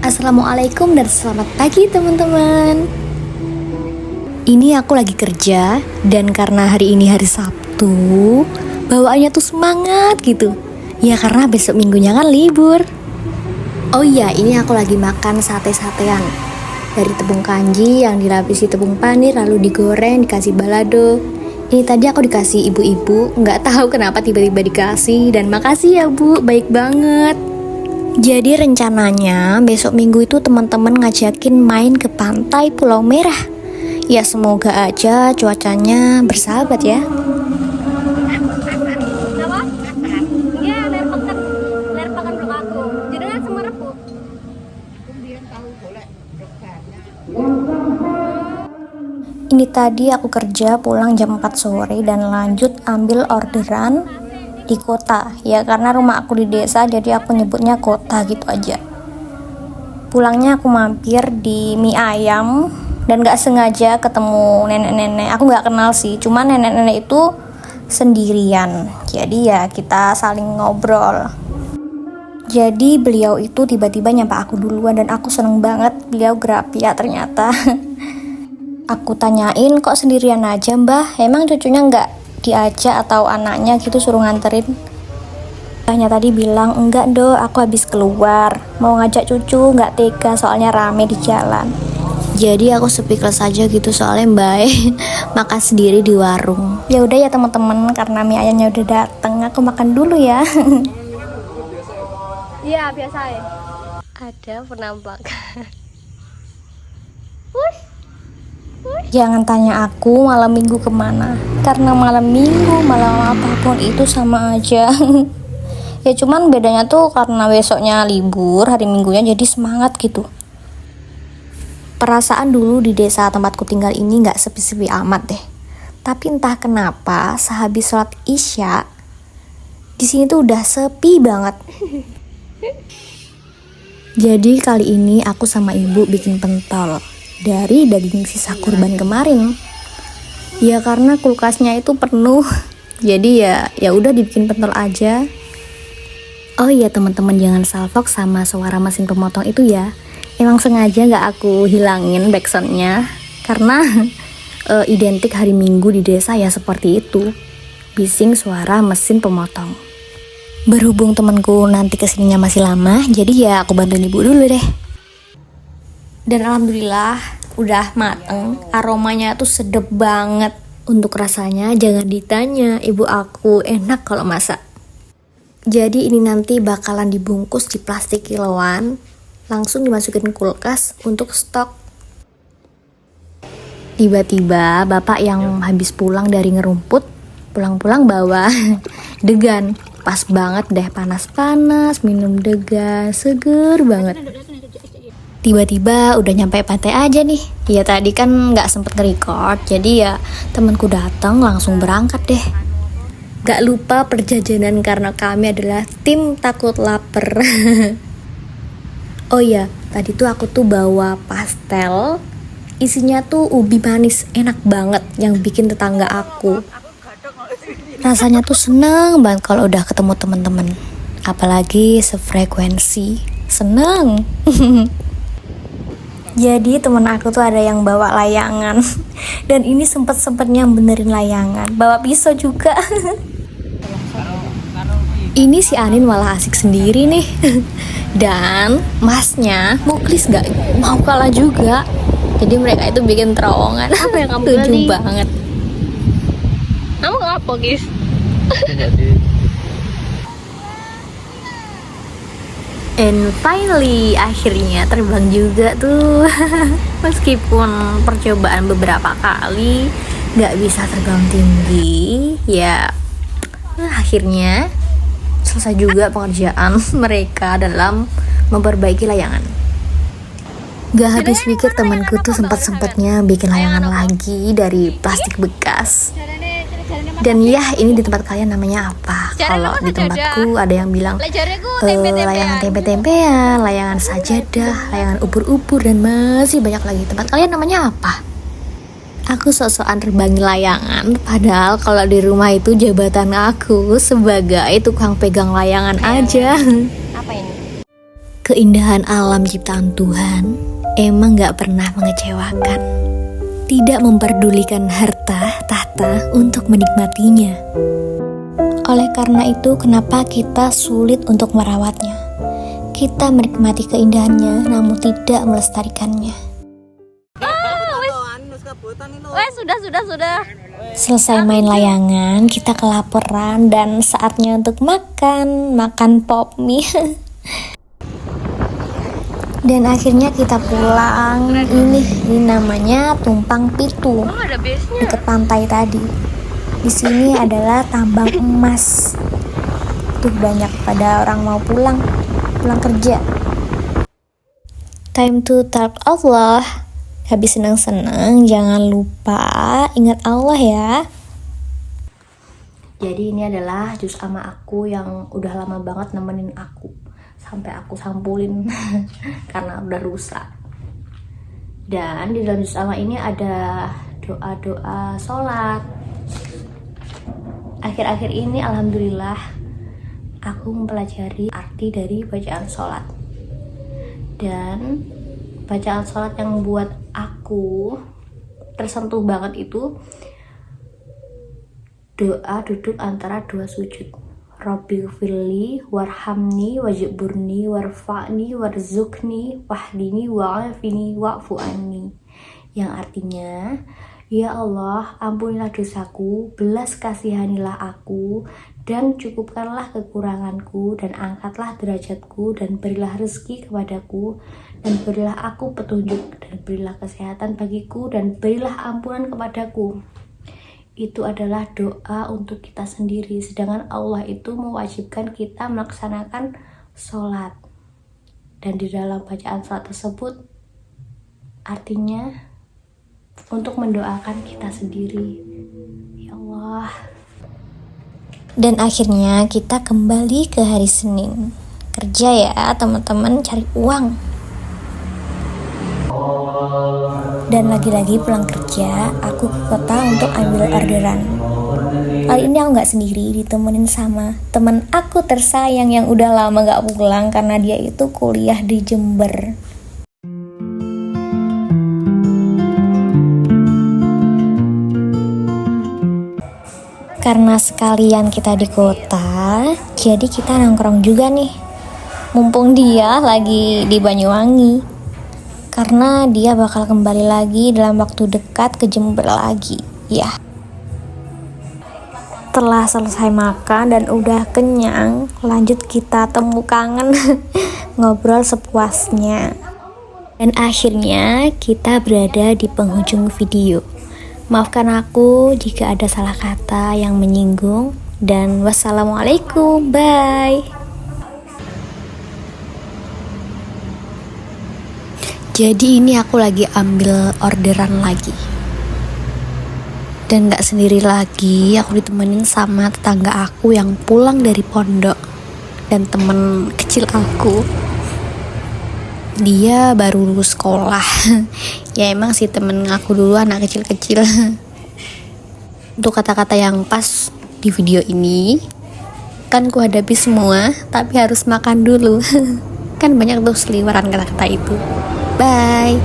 Assalamualaikum dan selamat pagi teman-teman. Ini aku lagi kerja dan karena hari ini hari Sabtu, bawaannya tuh semangat gitu. Ya karena besok minggunya kan libur. Oh iya, ini aku lagi makan sate-satean dari tepung kanji yang dilapisi tepung panir lalu digoreng dikasih balado. Ini tadi aku dikasih ibu-ibu, nggak tahu kenapa tiba-tiba dikasih, dan makasih ya Bu, baik banget. Jadi rencananya besok minggu itu teman-teman ngajakin main ke pantai Pulau Merah. Ya semoga aja cuacanya bersahabat ya. Ini tadi aku kerja pulang jam 4 sore dan lanjut ambil orderan di kota. Ya karena rumah aku di desa jadi aku nyebutnya kota gitu aja. Pulangnya aku mampir di mie ayam dan gak sengaja ketemu nenek-nenek. Aku gak kenal sih, cuma nenek-nenek itu sendirian. Jadi ya kita saling ngobrol. Jadi beliau itu tiba-tiba nyapa aku duluan dan aku seneng banget. Beliau Grapia ternyata. Aku tanyain, kok sendirian aja mbah? Emang cucunya nggak diajak atau anaknya gitu suruh nganterin? Mbahnya tadi bilang, enggak do, aku habis keluar. Mau ngajak cucu, nggak tega soalnya rame di jalan. Jadi aku speechless aja gitu soalnya mbak makan sendiri di warung. Ya udah ya teman-teman, karena mie ayamnya udah dateng, aku makan dulu ya. Iya biasa ya. Ada penampakan. Jangan tanya aku malam minggu kemana, karena malam minggu, malam apapun itu sama aja. Ya cuman bedanya tuh karena besoknya libur, hari minggunya jadi semangat gitu. Perasaan dulu di desa tempatku tinggal ini gak sepi-sepi amat deh. Tapi entah kenapa sehabis sholat isya di sini tuh udah sepi banget. Jadi kali ini aku sama ibu bikin pentol dari daging sisa kurban kemarin. Ya karena kulkasnya itu penuh. Jadi ya udah dibikin pentol aja. Oh iya teman-teman, jangan salfok sama suara mesin pemotong itu ya. Emang sengaja gak aku hilangin backsoundnya karena identik hari Minggu di desa ya seperti itu. Bising suara mesin pemotong. Berhubung temanku nanti kesininya masih lama, jadi ya aku bantuin ibu dulu deh. Dan alhamdulillah udah mateng, aromanya tuh sedep banget. Untuk rasanya jangan ditanya, ibu aku enak kalau masak. Jadi ini nanti bakalan dibungkus di plastik kiloan, langsung dimasukin kulkas untuk stok. Tiba-tiba bapak yang habis pulang dari ngerumput, pulang-pulang bawa degan. Pas banget deh, panas-panas, minum degan, seger banget. Tiba-tiba udah nyampe pantai aja nih. Ya tadi kan nggak sempet nge-record, jadi ya temanku datang langsung berangkat deh. Gak lupa perjajanan karena kami adalah tim takut lapar. Oh iya, tadi tuh aku tuh bawa pastel, isinya tuh ubi manis, enak banget, yang bikin tetangga aku. Rasanya tuh seneng banget kalau udah ketemu teman-teman, apalagi sefrekuensi, seneng. Jadi temen aku tuh ada yang bawa layangan, dan ini sempet-sempetnya benerin layangan, bawa pisau juga. Ini si Anin malah asik sendiri nih. Dan masnya muklis gak mau kalah juga. Jadi mereka itu bikin terowongan. Apa yang kamu Setuju beli? banget. Kamu ngapa guys? And finally akhirnya terbang juga tuh. Meskipun percobaan beberapa kali gak bisa terbang tinggi, ya akhirnya selesai juga pekerjaan mereka dalam memperbaiki layangan. Gak habis pikir temanku tuh sempat-sempatnya bikin layangan lagi dari plastik bekas. Dan ya ini di tempat kalian namanya apa? Kalau di tempatku ada yang bilang layangan tempe-tempean, layangan sajadah, layangan ubur-ubur, dan masih banyak lagi. Tempat kalian namanya apa? Aku sok-sokan terbangin layangan, padahal kalau di rumah itu jabatan aku sebagai tukang pegang layangan aja. Apa ini? Keindahan alam ciptaan Tuhan emang gak pernah mengecewakan. Tidak memperdulikan harta, tahta untuk menikmatinya. Oleh karena itu, kenapa kita sulit untuk merawatnya? Kita menikmati keindahannya, namun tidak melestarikannya. Sudah. Selesai main layangan, kita kelaparan dan saatnya untuk makan pop mie. Dan akhirnya kita pulang. Ini namanya Tumpang Pitu, Ada base-nya. dekat pantai tadi. Di sini adalah tambang emas. Tuh banyak pada orang mau pulang kerja. Time to talk Allah. Habis senang-senang, jangan lupa ingat Allah ya. Jadi ini adalah jus ama aku yang udah lama banget nemenin aku. Sampai aku sampulin karena udah rusak. Dan di dalam jus ama ini ada doa-doa sholat. Akhir-akhir ini alhamdulillah aku mempelajari arti dari bacaan sholat. Dan bacaan sholat yang membuat aku tersentuh banget itu doa duduk antara dua sujud. Rabbighfirli warhamni wajburni warfa'ni warzukni wahdini wa'afini wa'fu anni, yang artinya, ya Allah, ampunilah dosaku, belas kasihanilah aku, dan cukupkanlah kekuranganku, dan angkatlah derajatku, dan berilah rezeki kepadaku, dan berilah aku petunjuk, dan berilah kesehatan bagiku, dan berilah ampunan kepadaku. Itu adalah doa untuk kita sendiri, sedangkan Allah itu mewajibkan kita melaksanakan sholat. Dan di dalam bacaan sholat tersebut artinya untuk mendoakan kita sendiri. Ya Allah. Dan akhirnya kita kembali ke hari Senin. Kerja ya teman-teman, cari uang. Dan lagi-lagi pulang kerja, aku ke kota untuk ambil orderan. Kali ini aku gak sendiri, ditemenin sama teman aku tersayang yang udah lama gak pulang karena dia itu kuliah di Jember. Karena sekalian kita di kota, jadi kita nongkrong juga nih. Mumpung dia lagi di Banyuwangi. Karena dia bakal kembali lagi dalam waktu dekat ke Jember lagi. Ya. Setelah selesai makan dan udah kenyang, lanjut kita temu kangen. Ngobrol sepuasnya. Dan akhirnya kita berada di penghujung video. Maafkan aku jika ada salah kata yang menyinggung. Dan wassalamualaikum, bye. Jadi ini aku lagi ambil orderan lagi. Dan gak sendiri lagi, aku ditemenin sama tetangga aku yang pulang dari pondok. Dan temen kecil aku, dia baru lulus sekolah. Ya emang sih temen aku dulu anak kecil-kecil. Untuk kata-kata yang pas di video ini kan ku hadapi semua, tapi harus makan dulu. Kan banyak tuh seliweran kata-kata itu. Bye.